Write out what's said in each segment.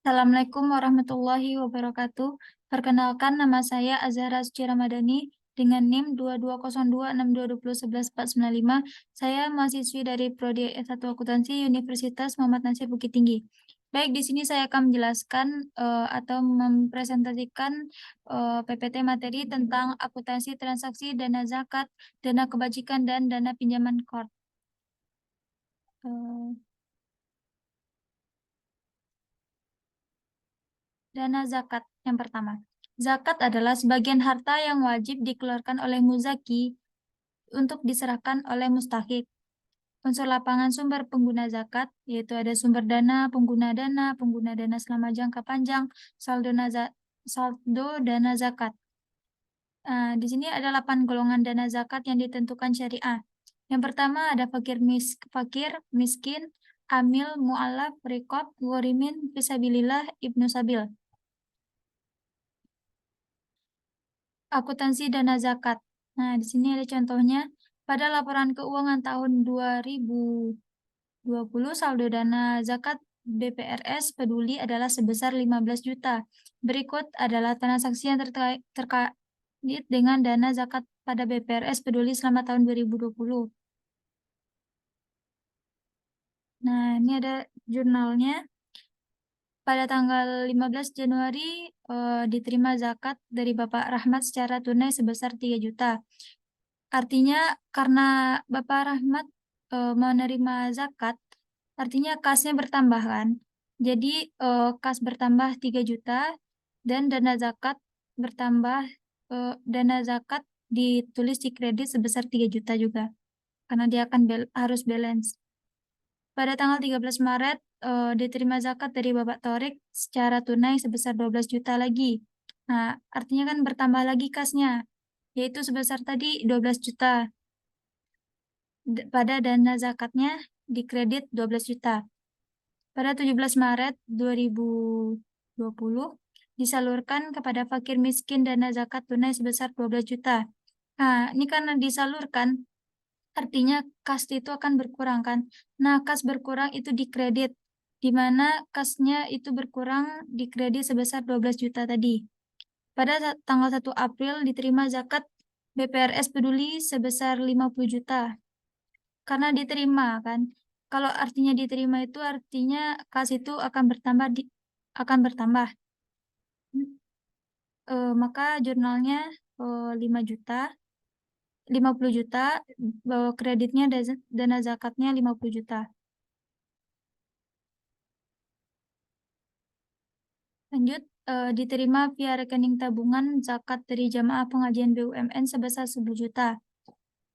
Assalamualaikum warahmatullahi wabarakatuh. Perkenalkan, nama saya Azhara Suci Ramadhani dengan NIM 220262201145. Saya mahasiswi dari Prodi S1 Akuntansi Universitas Muhammad Nasir Bukit Tinggi. Baik, di sini saya akan menjelaskan atau mempresentasikan PPT materi tentang akuntansi transaksi dana zakat, dana kebajikan, dan dana pinjaman KOR. Eh, Dana zakat yang pertama. Zakat adalah sebagian harta yang wajib dikeluarkan oleh muzaki untuk diserahkan oleh mustahik. Unsur lapangan sumber pengguna zakat, yaitu ada sumber pengguna dana selama jangka panjang, saldo dana zakat. Di sini ada 8 golongan dana zakat yang ditentukan syariah. Yang pertama ada fakir, miskin, amil, mu'alaf, riqab, ghorimin, fisabilillah, ibnu sabil. Akuntansi dana zakat. Nah, di sini ada contohnya. Pada laporan keuangan tahun 2020, saldo dana zakat BPRS Peduli adalah sebesar 15 juta. Berikut adalah transaksi yang terkait dengan dana zakat pada BPRS Peduli selama tahun 2020. Nah, ini ada jurnalnya. Pada tanggal 15 Januari diterima zakat dari Bapak Rahmat secara tunai sebesar 3 juta. Artinya karena Bapak Rahmat menerima zakat, artinya kasnya bertambah kan. Jadi kas bertambah 3 juta dan bertambah dana zakat ditulis di kredit sebesar 3 juta juga. Karena dia akan harus balance. Pada tanggal 13 Maret diterima zakat dari Bapak Torik secara tunai sebesar 12 juta lagi. Nah, artinya kan bertambah lagi kasnya, yaitu sebesar tadi 12 juta. Pada dana zakatnya dikredit 12 juta. Pada 17 Maret 2020 disalurkan kepada fakir miskin dana zakat tunai sebesar 12 juta. Nah, ini karena disalurkan, artinya kas itu akan berkurang kan. Nah, kas berkurang itu dikredit, di mana kasnya itu berkurang dikredit sebesar 12 juta tadi. Pada tanggal 1 April diterima zakat BPRS Peduli sebesar 50 juta. Karena diterima kan. Kalau artinya diterima itu artinya kas itu akan bertambah. Maka jurnalnya 5 juta, 50 juta, kreditnya dana zakatnya 50 juta. Lanjut, diterima via rekening tabungan zakat dari jamaah pengajian BUMN sebesar 10 juta.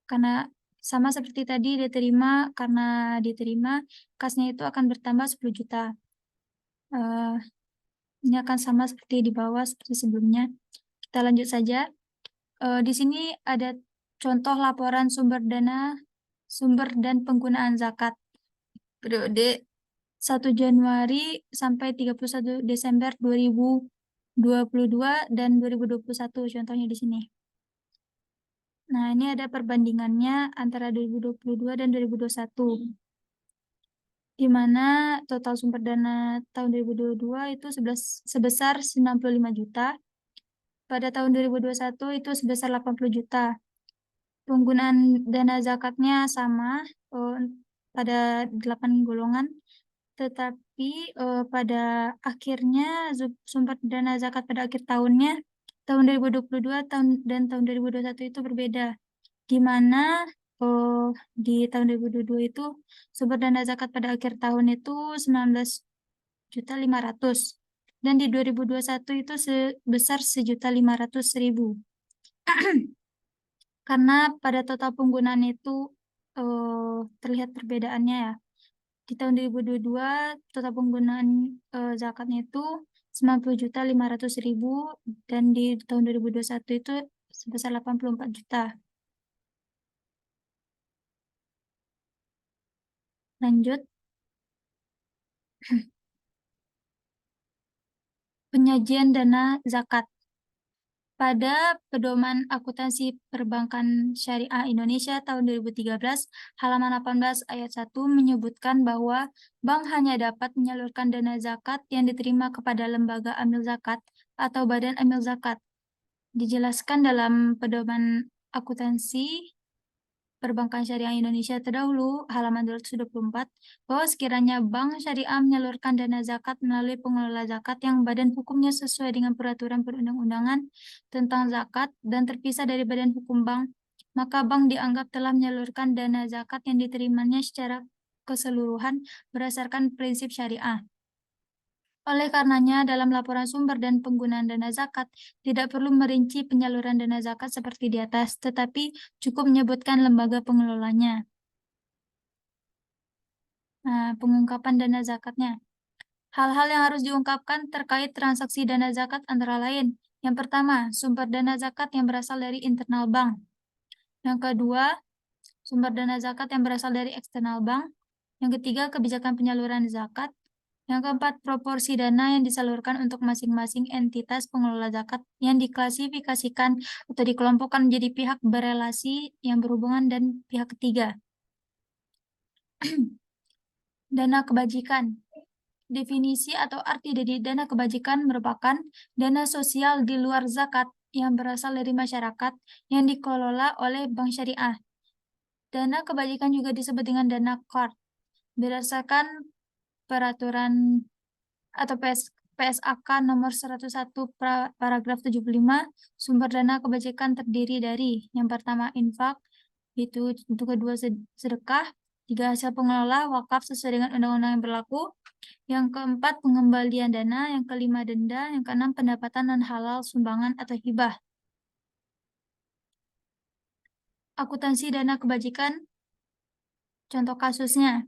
Karena sama seperti tadi karena diterima, kasnya itu akan bertambah 10 juta. Eh, Ini akan sama seperti di bawah, seperti sebelumnya. Kita lanjut saja. Di sini ada contoh laporan sumber dan penggunaan zakat. Periode 1 Januari sampai 31 Desember 2022 dan 2021, contohnya di sini. Nah, ini ada perbandingannya antara 2022 dan 2021. Di mana total sumber dana tahun 2022 itu sebesar 95 juta. Pada tahun 2021 itu sebesar 80 juta. Penggunaan dana zakatnya sama pada 8 golongan, tetapi pada akhirnya sumber dana zakat pada akhir tahunnya, tahun 2022 dan tahun 2021 itu berbeda. Di mana di tahun 2022 itu sumber dana zakat pada akhir tahun itu 19.500.000 dan di 2021 itu sebesar 1.500.000. Karena pada total penggunaan itu terlihat perbedaannya ya. Di tahun 2022 total penggunaan zakatnya itu 90.500.000 dan di tahun 2021 itu sebesar 84 juta. Lanjut, penyajian dana zakat. Pada Pedoman Akuntansi Perbankan Syariah Indonesia tahun 2013, halaman 18 ayat 1 menyebutkan bahwa bank hanya dapat menyalurkan dana zakat yang diterima kepada lembaga amil zakat atau badan amil zakat. Dijelaskan dalam Pedoman Akuntansi Perbankan Syariah Indonesia terdahulu, halaman 224, bahwa sekiranya bank syariah menyalurkan dana zakat melalui pengelola zakat yang badan hukumnya sesuai dengan peraturan perundang-undangan tentang zakat dan terpisah dari badan hukum bank, maka bank dianggap telah menyalurkan dana zakat yang diterimanya secara keseluruhan berdasarkan prinsip syariah. Oleh karenanya, dalam laporan sumber dan penggunaan dana zakat, tidak perlu merinci penyaluran dana zakat seperti di atas, tetapi cukup menyebutkan lembaga pengelolanya. Nah, pengungkapan dana zakatnya. Hal-hal yang harus diungkapkan terkait transaksi dana zakat antara lain. Yang pertama, sumber dana zakat yang berasal dari internal bank. Yang kedua, sumber dana zakat yang berasal dari eksternal bank. Yang ketiga, kebijakan penyaluran zakat. Yang keempat, proporsi dana yang disalurkan untuk masing-masing entitas pengelola zakat yang diklasifikasikan atau dikelompokkan menjadi pihak berelasi yang berhubungan dan pihak ketiga. Dana kebajikan. Definisi atau arti dari dana kebajikan merupakan dana sosial di luar zakat yang berasal dari masyarakat yang dikelola oleh bank syariah. Dana kebajikan juga disebut dengan dana qard. Berdasarkan peraturan atau PSAK nomor 101 paragraf 75, sumber dana kebajikan terdiri dari yang pertama infak, itu untuk kedua sedekah, tiga hasil pengelola wakaf sesuai dengan undang-undang yang berlaku, yang keempat pengembalian dana, yang kelima denda, yang keenam pendapatan non halal sumbangan atau hibah. Akuntansi dana kebajikan, contoh kasusnya.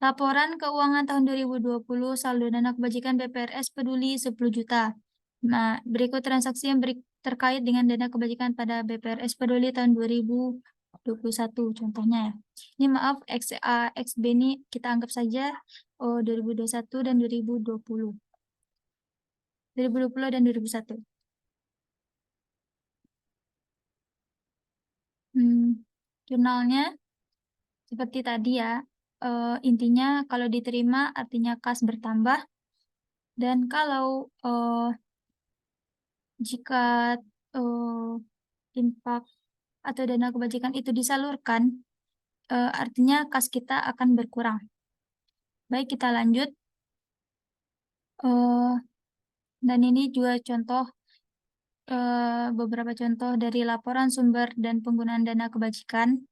Laporan keuangan tahun 2020, saldo dana kebajikan BPRS Peduli 10 juta. Nah, berikut transaksi yang terkait dengan dana kebajikan pada BPRS Peduli tahun 2021, contohnya. Ini maaf, XA, XB ini kita anggap saja 2021 dan 2020. 2020 dan 2021. Jurnalnya seperti tadi ya. Intinya kalau diterima artinya kas bertambah, dan kalau jika infak atau dana kebajikan itu disalurkan, artinya kas kita akan berkurang. Baik, kita lanjut. Dan ini juga contoh, beberapa contoh dari laporan sumber dan penggunaan dana kebajikan.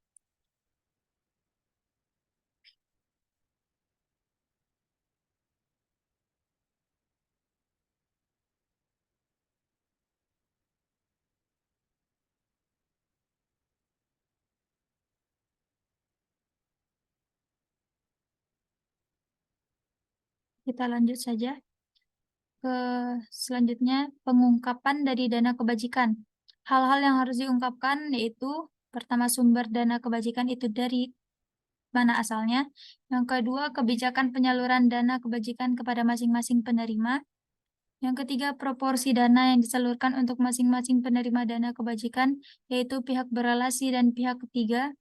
Kita lanjut saja ke selanjutnya, pengungkapan dari dana kebajikan. Hal-hal yang harus diungkapkan yaitu pertama, sumber dana kebajikan itu dari mana asalnya. Yang kedua, kebijakan penyaluran dana kebajikan kepada masing-masing penerima. Yang ketiga, proporsi dana yang disalurkan untuk masing-masing penerima dana kebajikan, yaitu pihak berelasi dan pihak ketiga.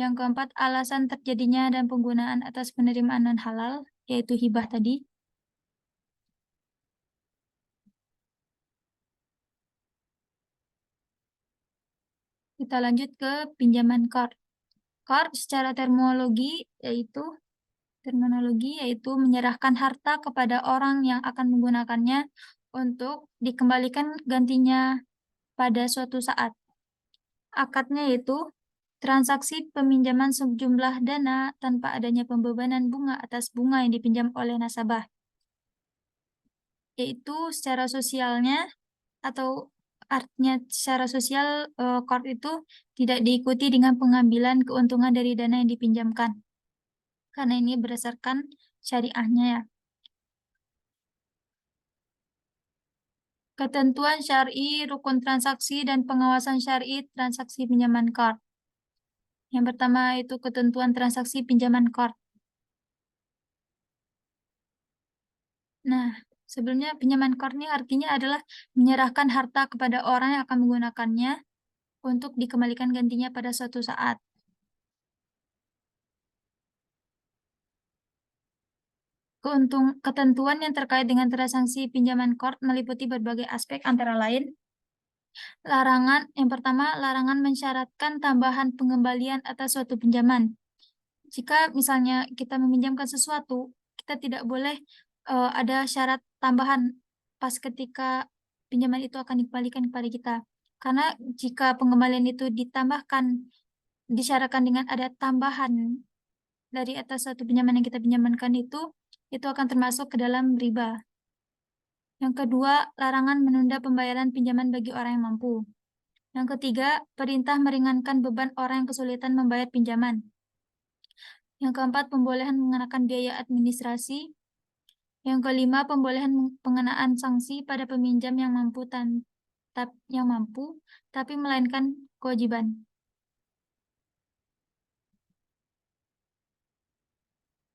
Yang keempat, alasan terjadinya dan penggunaan atas penerimaan non-halal, yaitu hibah tadi. Kita lanjut ke pinjaman qard. Qard secara terminologi yaitu menyerahkan harta kepada orang yang akan menggunakannya untuk dikembalikan gantinya pada suatu saat. Akadnya yaitu transaksi peminjaman sejumlah dana tanpa adanya pembebanan bunga atas bunga yang dipinjam oleh nasabah. Yaitu secara sosialnya atau artinya secara sosial, qard itu tidak diikuti dengan pengambilan keuntungan dari dana yang dipinjamkan. Karena ini berdasarkan syariahnya ya. Ketentuan syar'i, rukun transaksi, dan pengawasan syar'i transaksi pinjaman qard. Yang pertama itu ketentuan transaksi pinjaman qard. Nah, Sebelumnya, pinjaman kor ini artinya adalah menyerahkan harta kepada orang yang akan menggunakannya untuk dikembalikan gantinya pada suatu saat. Ketentuan yang terkait dengan transaksi pinjaman kor meliputi berbagai aspek antara lain yang pertama, larangan mensyaratkan tambahan pengembalian atas suatu pinjaman. Jika misalnya kita meminjamkan sesuatu, kita tidak boleh ada syarat tambahan pas ketika pinjaman itu akan dikembalikan kepada kita. Karena jika pengembalian itu disyaratkan dengan ada tambahan dari atas suatu pinjaman yang kita pinjamankan itu akan termasuk ke dalam riba. Yang kedua, larangan menunda pembayaran pinjaman bagi orang yang mampu. Yang ketiga, perintah meringankan beban orang yang kesulitan membayar pinjaman. Yang keempat, pembolehan mengenakan biaya administrasi. Yang kelima, pembolehan pengenaan sanksi pada peminjam yang mampu, tapi melainkan kewajiban.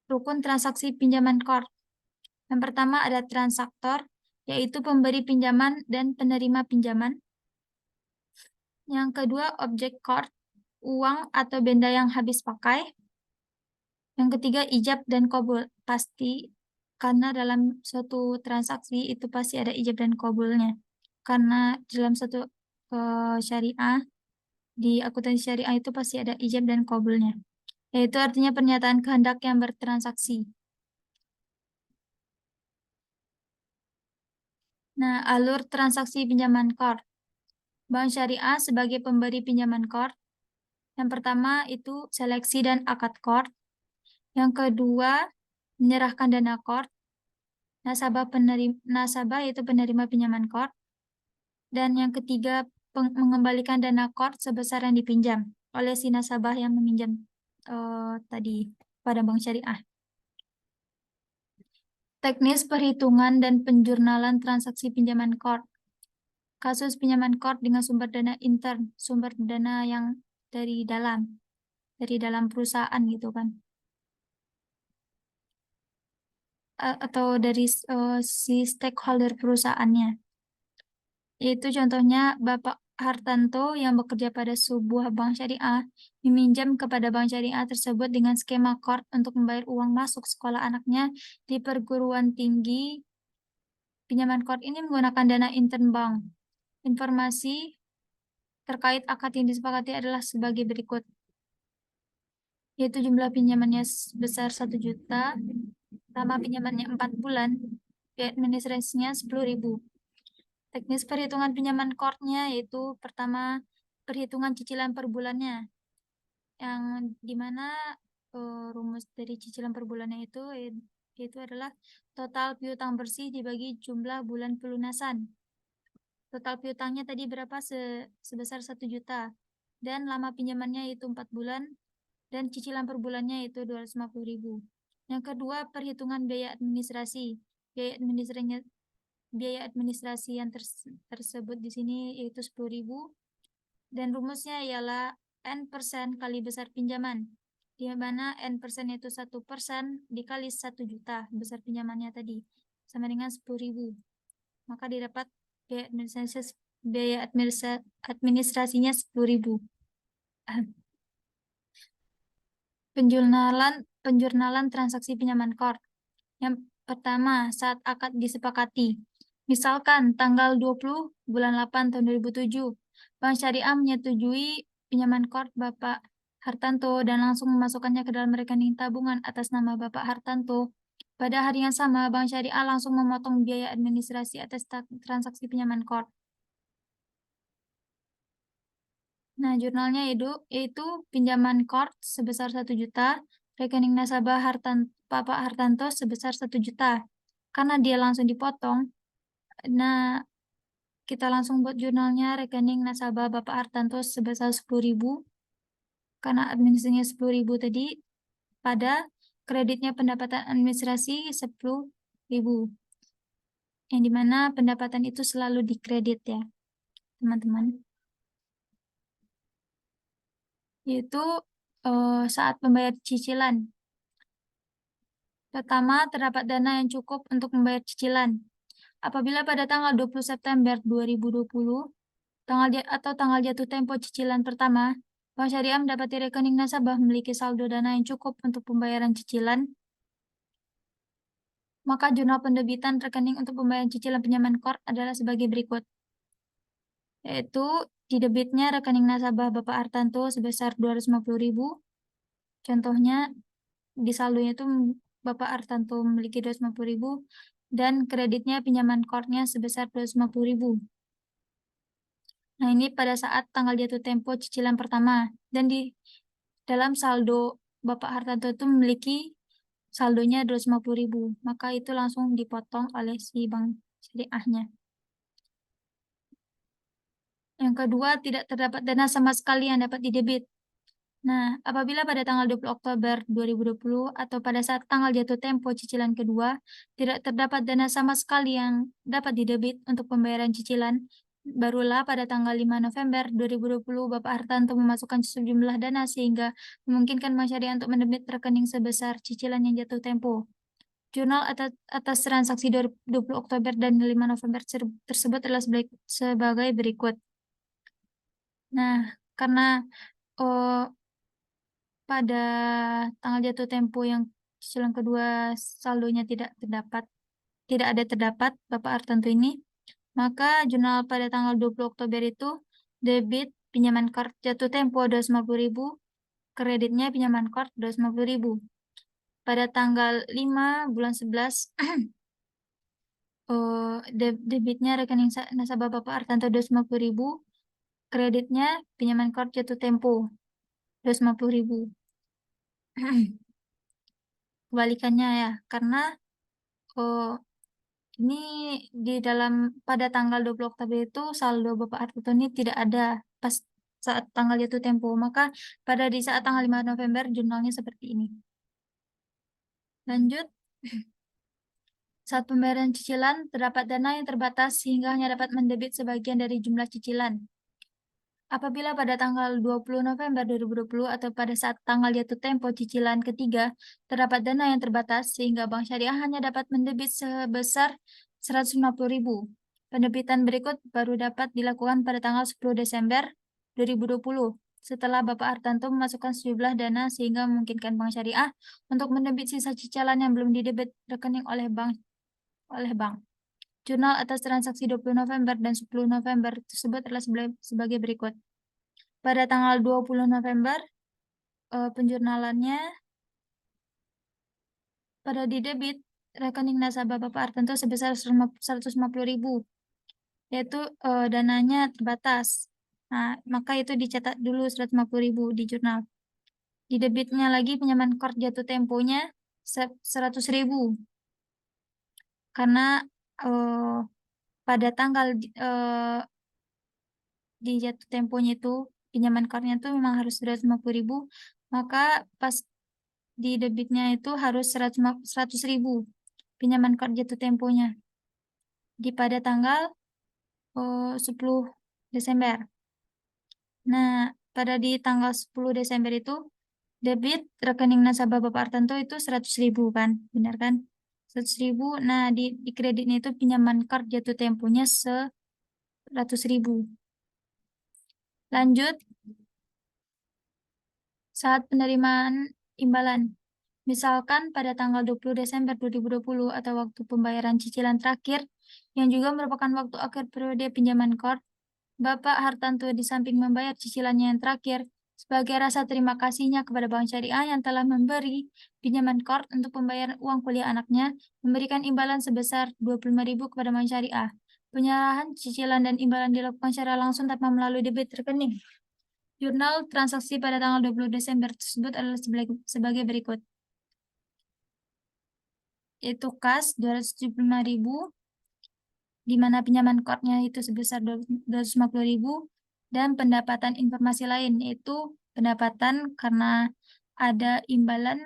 Rukun transaksi pinjaman kor. Yang pertama ada transaktor, yaitu pemberi pinjaman dan penerima pinjaman. Yang kedua, objek kor, uang atau benda yang habis pakai. Yang ketiga, ijab dan qabul. Pasti, karena dalam suatu transaksi itu pasti ada ijab dan qabulnya. Karena dalam suatu syariah, di akuntansi syariah itu pasti ada ijab dan qabulnya. Yaitu artinya pernyataan kehendak yang bertransaksi. Nah, alur transaksi pinjaman kor. Bank syariah sebagai pemberi pinjaman kor. Yang pertama itu seleksi dan akad kor. Yang kedua, menyerahkan dana kor. Nasabah yaitu penerima pinjaman kor. Dan yang ketiga, mengembalikan dana kor sebesar yang dipinjam oleh si nasabah yang meminjam tadi pada bank syariah. Teknis perhitungan dan penjurnalan transaksi pinjaman kor. Kasus pinjaman kor dengan sumber dana intern, sumber dana yang dari dalam perusahaan gitu kan. Atau dari si stakeholder perusahaannya. Yaitu contohnya Bapak Hartanto yang bekerja pada sebuah bank syariah meminjam kepada bank syariah tersebut dengan skema kor untuk membayar uang masuk sekolah anaknya di perguruan tinggi. Pinjaman kor ini menggunakan dana intern bank. Informasi terkait akad yang disepakati adalah sebagai berikut. Yaitu jumlah pinjamannya sebesar 1 juta, lama pinjamannya 4 bulan, biaya administrasinya 10.000. Teknis perhitungan pinjaman kornya yaitu pertama perhitungan cicilan per bulannya, yang dimana rumus dari cicilan per bulannya itu adalah total piutang bersih dibagi jumlah bulan pelunasan. Total piutangnya tadi berapa? Sebesar 1 juta. Dan lama pinjamannya itu 4 bulan. Dan cicilan per bulannya itu 250.000. Yang kedua, perhitungan biaya administrasi. Biaya administrasi yang tersebut di sini yaitu 10.000. Dan rumusnya ialah N% kali besar pinjaman. Di mana N% itu 1% dikali 1 juta besar pinjamannya tadi. Sama dengan 10.000. Maka didapat biaya administrasinya 10.000. Penjurnalan transaksi pinjaman kor. Yang pertama, saat akad disepakati. Misalkan tanggal 20 bulan 8 tahun 2007, Bank Syariah menyetujui pinjaman kor Bapak Hartanto dan langsung memasukkannya ke dalam rekening tabungan atas nama Bapak Hartanto. Pada hari yang sama, Bank Syariah langsung memotong biaya administrasi atas transaksi pinjaman kor. Nah, jurnalnya yaitu pinjaman kor sebesar 1 juta, rekening nasabah Bapak Hartanto sebesar 1 juta. Karena dia langsung dipotong, nah kita langsung buat jurnalnya rekening nasabah Bapak Hartanto sebesar 10.000. Karena administrasinya 10.000 tadi, pada kreditnya pendapatan administrasi 10.000. Yang dimana pendapatan itu selalu dikredit ya, teman-teman. Yaitu saat membayar cicilan. Pertama, terdapat dana yang cukup untuk membayar cicilan. Apabila pada tanggal 20 September 2020 tanggal jatuh tempo cicilan pertama, Bank Syariah mendapati rekening nasabah memiliki saldo dana yang cukup untuk pembayaran cicilan, maka jurnal penerbitan rekening untuk pembayaran cicilan pinjaman KOR adalah sebagai berikut, yaitu di debitnya rekening nasabah Bapak Hartanto sebesar 250.000. Contohnya di saldonya itu Bapak Hartanto memiliki 250.000 dan kreditnya pinjaman KOR-nya sebesar 250.000. Nah, ini pada saat tanggal jatuh tempo cicilan pertama. Dan di dalam saldo Bapak Hartanto itu memiliki saldonya 250.000. Maka itu langsung dipotong oleh si bank syariahnya. Yang kedua, tidak terdapat dana sama sekali yang dapat didebit. Nah, apabila pada tanggal 20 Oktober 2020 atau pada saat tanggal jatuh tempo cicilan kedua, tidak terdapat dana sama sekali yang dapat didebit untuk pembayaran cicilan, barulah pada tanggal 5 November 2020 Bapak Hartanto memasukkan sejumlah dana sehingga memungkinkan Bank Syariah untuk mendebit rekening sebesar cicilan yang jatuh tempo. Jurnal atas transaksi 20 Oktober dan 5 November tersebut adalah sebagai berikut. Nah, karena pada tanggal jatuh tempo yang cicilan kedua saldonya tidak ada terdapat Bapak Hartanto ini, maka jurnal pada tanggal 20 Oktober itu debit pinjaman KOR jatuh tempo 250.000, kreditnya pinjaman KOR 250.000. Pada tanggal 5 bulan 11 debitnya rekening nasabah Bapak Hartanto 250.000, kreditnya pinjaman KOR jatuh tempo 250.000. Kebalikannya ya, karena ini di dalam pada tanggal 20 Oktober itu saldo Bapak Hartanto ini tidak ada pas saat tanggal jatuh tempo. Maka pada di saat tanggal 5 November jurnalnya seperti ini. Lanjut. Saat pembayaran cicilan, terdapat dana yang terbatas sehingga hanya dapat mendebit sebagian dari jumlah cicilan. Apabila pada tanggal 20 November 2020 atau pada saat tanggal jatuh tempo cicilan ketiga, terdapat dana yang terbatas sehingga Bank Syariah hanya dapat mendebit sebesar 150.000. Penerbitan berikut baru dapat dilakukan pada tanggal 10 Desember 2020 setelah Bapak Hartanto memasukkan sejumlah dana sehingga memungkinkan Bank Syariah untuk mendebit sisa cicilan yang belum didebit rekening oleh bank. Jurnal atas transaksi 20 November dan 10 November tersebut adalah sebagai berikut. Pada tanggal 20 November, penjurnalannya pada didebit rekening nasabah Bapak Hartanto sebesar 150.000, yaitu dananya terbatas. Nah, maka itu dicatat dulu 150.000 di jurnal. Didebitnya lagi pinjaman KOR jatuh temponya 100.000. Karena pada tanggal di jatuh temponya itu pinjaman KOR-nya itu memang harus 250.000, maka pas di debitnya itu harus 100.000 pinjaman KOR jatuh temponya pada tanggal 10 Desember. Nah, pada di tanggal 10 Desember itu debit rekening nasabah Bapak Hartanto itu 100.000 kan, benar kan? 100.000. Nah, di kreditnya itu pinjaman KOR jatuh temponya 100.000. Lanjut, saat penerimaan imbalan. Misalkan pada tanggal 20 Desember 2020 atau waktu pembayaran cicilan terakhir, yang juga merupakan waktu akhir periode pinjaman KOR, Bapak Hartanto di samping membayar cicilannya yang terakhir, sebagai rasa terima kasihnya kepada Bank Syariah yang telah memberi pinjaman KOR untuk pembayaran uang kuliah anaknya, memberikan imbalan sebesar 25.000 kepada Bank Syariah. Penyerahan cicilan dan imbalan dilakukan secara langsung tanpa melalui debit rekening. Jurnal transaksi pada tanggal 20 Desember tersebut adalah sebagai berikut. Yaitu kas 275.000, di mana pinjaman KOR-nya itu sebesar 250.000, dan pendapatan informasi lain, yaitu pendapatan karena ada imbalan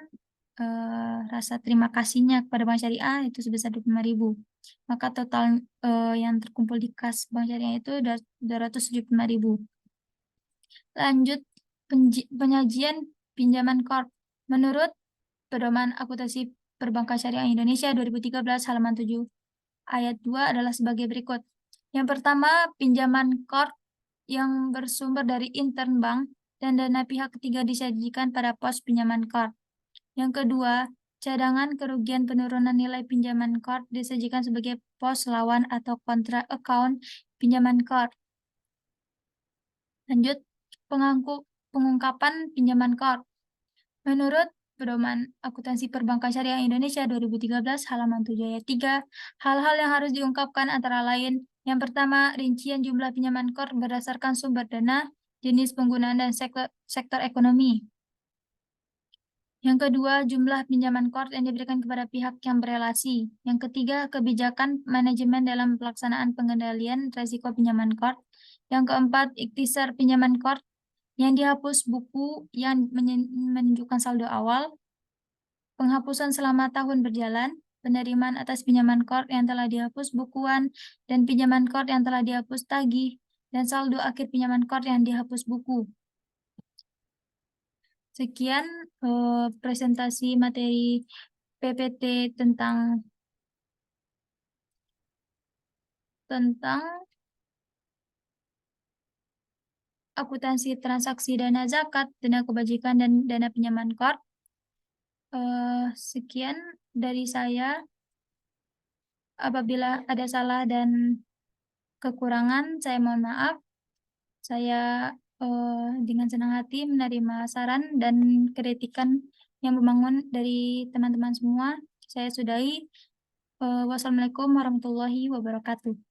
rasa terima kasihnya kepada Bank Syariah itu sebesar 25.000. Maka total yang terkumpul di kas Bank Syariah itu 275.000. Lanjut, penyajian pinjaman KOR. Menurut Pedoman Akuntansi Perbankan Syariah Indonesia 2013 halaman 7, ayat 2 adalah sebagai berikut. Yang pertama, pinjaman core yang bersumber dari intern bank dan dana pihak ketiga disajikan pada pos pinjaman core. Yang kedua, cadangan kerugian penurunan nilai pinjaman core disajikan sebagai pos lawan atau kontra account pinjaman core. Lanjut, pengungkapan pinjaman core. Menurut Pedoman Akuntansi Perbankan Syariah Indonesia 2013 halaman 7 ayat 3, hal-hal yang harus diungkapkan antara lain: yang pertama, rincian jumlah pinjaman core berdasarkan sumber dana, jenis penggunaan, dan sektor ekonomi. Yang kedua, jumlah pinjaman core yang diberikan kepada pihak yang berelasi. Yang ketiga, kebijakan manajemen dalam pelaksanaan pengendalian risiko pinjaman core. Yang keempat, ikhtisar pinjaman core yang dihapus buku yang menunjukkan saldo awal, penghapusan selama tahun berjalan, penerimaan atas pinjaman core yang telah dihapus bukuan, dan pinjaman core yang telah dihapus tagih, dan saldo akhir pinjaman core yang dihapus buku. Sekian presentasi materi PPT tentang akuntansi transaksi dana zakat, dana kebajikan, dan dana pinjaman core. Sekian dari saya. Apabila ada salah dan kekurangan, saya mohon maaf. Saya dengan senang hati menerima saran dan kritikan yang membangun dari teman-teman semua. Saya sudahi. Wassalamualaikum warahmatullahi wabarakatuh.